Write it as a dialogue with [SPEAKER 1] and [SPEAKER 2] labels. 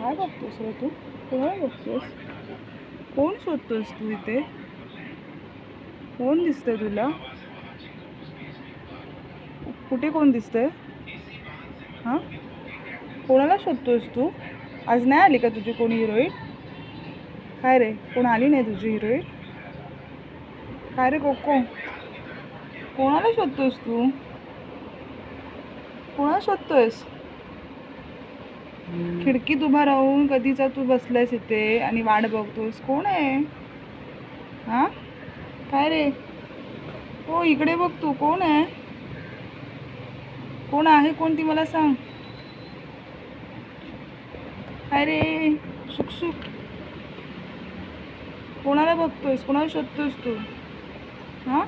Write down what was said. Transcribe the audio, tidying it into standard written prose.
[SPEAKER 1] काय बघतोस रे तू? कोणाला बघतोस? कोण शोधतोस तू इथे? कोण दिसतंय तुला? कुठे कोण दिसतंय? हां, कोणाला शोधतोस तू? आज नाही आली का तुझी कोणी हिरोईन? काय रे, कोण आली नाही तुझी हिरोईन? काय रे कोको, कोणाला शोधतोस तू? कोणाला शोधतोयस? खिडकीत उभा राहून कधीचा तू बसलायस इथे आणि वाट बघतोस. कोण आहे? हां, काय रे? हो, इकडे बघ तू. कोण आहे? कोण आहे? कोण ती मला सांग. काय रे? शुक कोणाला बघतोयस? कोणाला शोधतोयस तू? हां,